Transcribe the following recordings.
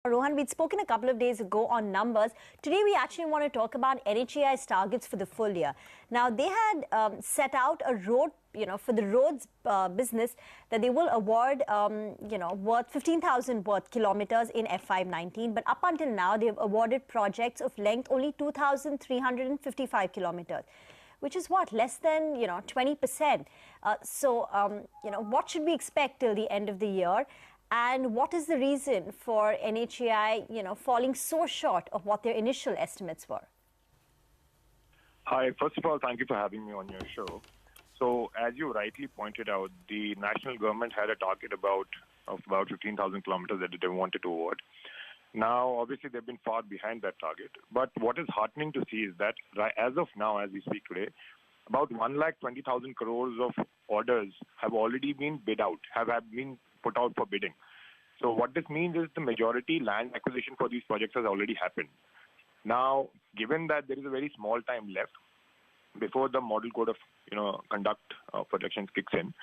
Rohan, we'd spoken a couple of days ago on numbers. Today, we actually want to talk about NHIA's targets for the full year. Now, they had set out a road, for the roads business that they will award, worth 15,000 worth kilometers in FY19. But up until now, they've awarded projects of length only 2,355 kilometers, which is what, less than, 20%. What should we expect till the end of the year? And what is the reason for NHIA, falling so short of what their initial estimates were? Hi, first of all, thank you for having me on your show. So, as you rightly pointed out, the national government had a target of about 15,000 kilometers that they wanted to award. Now, obviously, they've been far behind that target. But what is heartening to see is that as of now, as we speak today, about 1,20,000 crores of orders have already been bid out, have been put out for bidding. So what this means is the majority land acquisition for these projects has already happened. Now, given that there is a very small time left before the model code of conduct projections kicks in,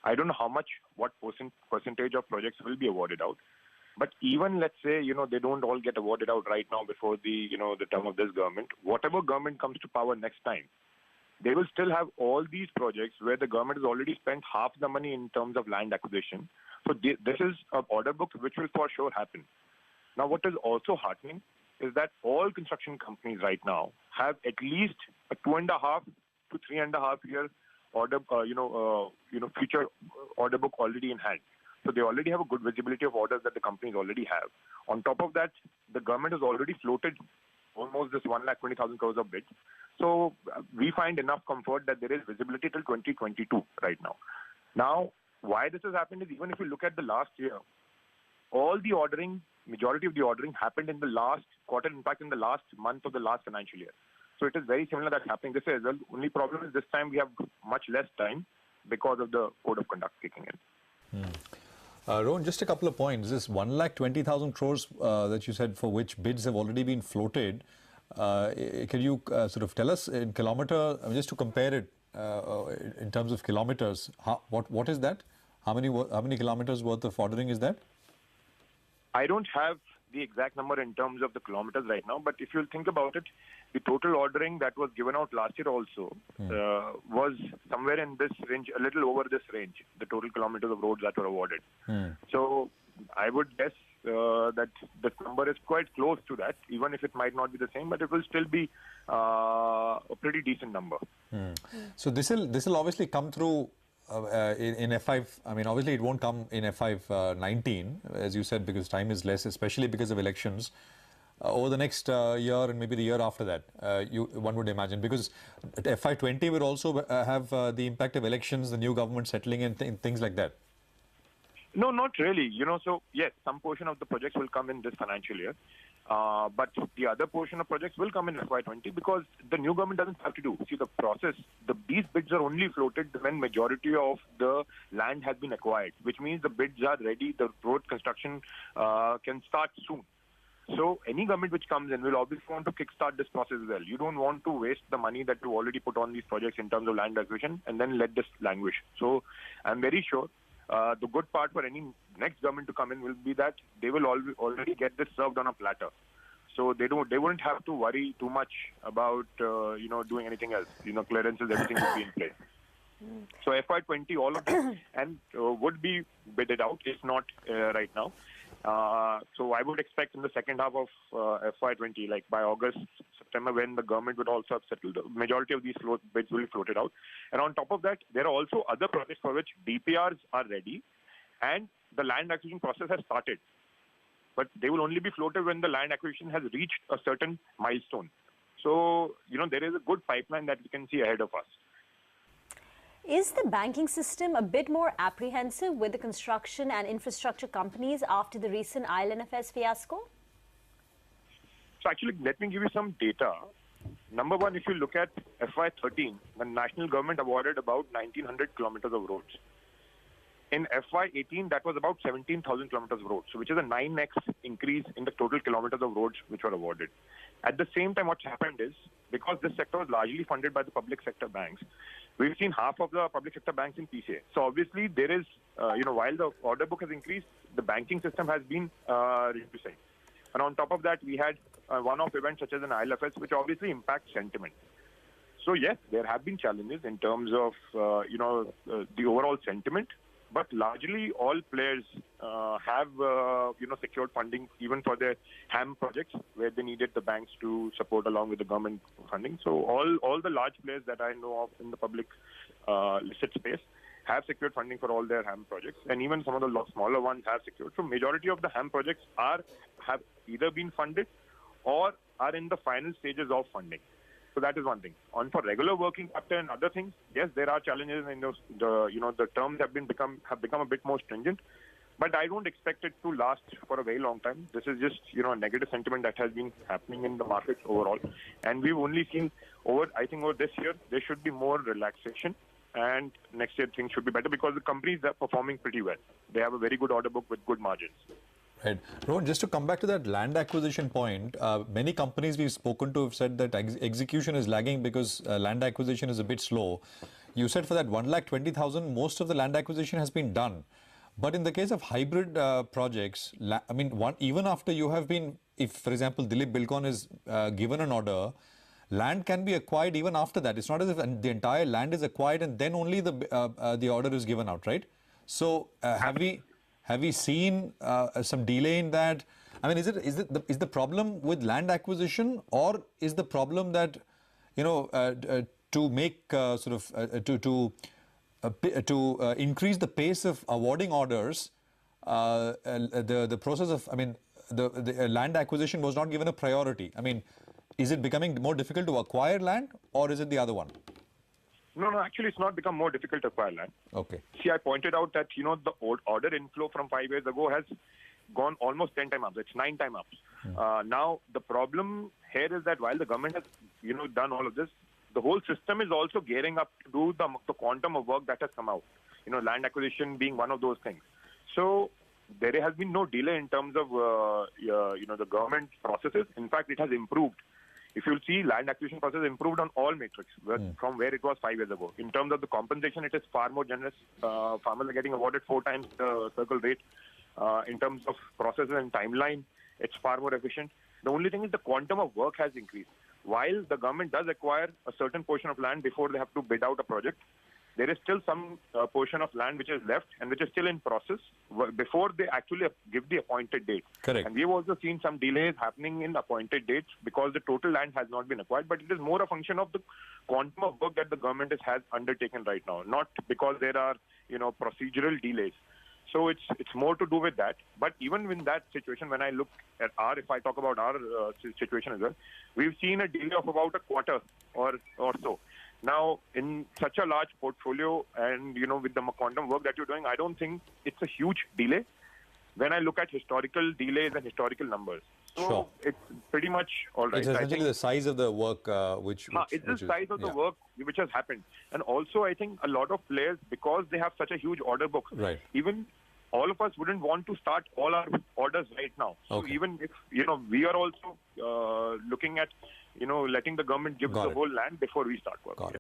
I don't know what percentage of projects will be awarded out. But even let's say they don't all get awarded out right now before the term of this government, whatever government comes to power next time, they will still have all these projects where the government has already spent half the money in terms of land acquisition. So this is an order book which will for sure happen. Now, what is also heartening is that all construction companies right now have at least a 2.5 to 3.5 year order, future order book already in hand. So they already have a good visibility of orders that the companies already have. On top of that, the government has already floated almost this 1,20,000 crores of bids. So we find enough comfort that there is visibility till 2022 right now. Now, why this has happened is even if you look at the last year, all the ordering, majority of the ordering happened in the last quarter, in fact, in the last month of the last financial year. So it is very similar that's happening this year as well. Only problem is this time we have much less time because of the code of conduct kicking in. Rohan, just a couple of points. This 1,20,000 crores that you said for which bids have already been floated, can you sort of tell us in kilometer, just to compare it in terms of kilometers, what is that? How many kilometers worth of ordering is that? I don't have the exact number in terms of the kilometers right now, but if you'll think about it, the total ordering that was given out last year also was somewhere in this range, a little over this range, the total kilometers of roads that were awarded. So I would guess that the number is quite close to that, even if it might not be the same, but it will still be a pretty decent number. So this will obviously come through in F5. I mean, obviously it won't come in F519, as you said, because time is less, especially because of elections. Over the next year and maybe the year after that, one would imagine, because FY20 will also have the impact of elections, the new government settling and things like that. No, not really. So yes, some portion of the projects will come in this financial year. But the other portion of projects will come in FY20 because the new government doesn't have to do. See, the process, these bids are only floated when majority of the land has been acquired, which means the bids are ready, the road construction can start soon. So any government which comes in will obviously want to kickstart this process as well. You don't want to waste the money that you already put on these projects in terms of land acquisition and then let this languish. So I'm very sure the good part for any next government to come in will be that they will already get this served on a platter. So they wouldn't have to worry too much about doing anything else. Clearances, everything will be in place. So FY20, all of this and would be bidded out, if not right now. So I would expect in the second half of FY20, like by August, September, when the government would also have settled, the majority of these bids will be floated out. And on top of that, there are also other projects for which DPRs are ready and the land acquisition process has started. But they will only be floated when the land acquisition has reached a certain milestone. So, there is a good pipeline that we can see ahead of us. Is the banking system a bit more apprehensive with the construction and infrastructure companies after the recent IL&FS fiasco? So actually, let me give you some data. Number one, if you look at FY13, the national government awarded about 1,900 kilometers of roads. In FY18, that was about 17,000 kilometers of roads, which is a 9x increase in the total kilometers of roads which were awarded. At the same time, what's happened is, because this sector was largely funded by the public sector banks, we've seen half of the public sector banks in PCA. So obviously, there is, while the order book has increased, the banking system has been reducing. And on top of that, we had one-off events such as an ILFS, which obviously impacts sentiment. So yes, there have been challenges in terms of the overall sentiment, but largely all players have secured funding even for their HAM projects where they needed the banks to support along with the government funding. So all the large players that I know of in the public listed space have secured funding for all their HAM projects, and even some of the smaller ones have secured. So majority of the HAM projects have either been funded or are in the final stages of funding. So that is one thing. On for regular working capital and other things, yes, there are challenges in those. The terms have become a bit more stringent, but I don't expect it to last for a very long time. This is just a negative sentiment that has been happening in the markets overall, and we've only seen over this year there should be more relaxation, and next year things should be better because the companies are performing pretty well. They have a very good order book with good margins. Right. Rohan, just to come back to that land acquisition point, many companies we've spoken to have said that execution is lagging because land acquisition is a bit slow. You said for that 1,20,000, most of the land acquisition has been done. But in the case of hybrid projects, even after you have been, if for example Dilip Buildcon is given an order, land can be acquired even after that. It's not as if the entire land is acquired and then only the order is given out, right? So have we seen some delay in that? I mean, is the problem with land acquisition, or is the problem that to make to increase the pace of awarding orders, the process of the land acquisition was not given a priority? I mean, is it becoming more difficult to acquire land, or is it the other one? No, actually it's not become more difficult to acquire land. Okay. See, I pointed out that, the order inflow from 5 years ago has gone almost 10 times up. It's 9 times up. Now, the problem here is that while the government has, done all of this, the whole system is also gearing up to do the quantum of work that has come out. Land acquisition being one of those things. So there has been no delay in terms of, the government processes. In fact, it has improved. If you'll see, land acquisition process improved on all metrics from where it was 5 years ago. In terms of the compensation, it is far more generous. Farmers are getting awarded 4 times the circle rate. In terms of processes and timeline, it's far more efficient. The only thing is the quantum of work has increased. While the government does acquire a certain portion of land before they have to bid out a project, there is still some portion of land which is left and which is still in process before they actually give the appointed date. Correct. And we've also seen some delays happening in appointed dates because the total land has not been acquired, but it is more a function of the quantum of work that the government has undertaken right now, not because there are, procedural delays. So it's more to do with that. But even in that situation, when I look at if I talk about our situation as well, we've seen a delay of about a quarter or so. Now, in such a large portfolio and, with the quantum work that you're doing, I don't think it's a huge delay when I look at historical delays and historical numbers. So Sure. It's pretty much all right. It's essentially the size of the work it's the size of the work which has happened. And also, I think a lot of players, because they have such a huge order book, Right. even all of us wouldn't want to start all our orders right now. So Okay. even if, we are also looking at, letting the government give Got the it. whole land before we start work. Got it.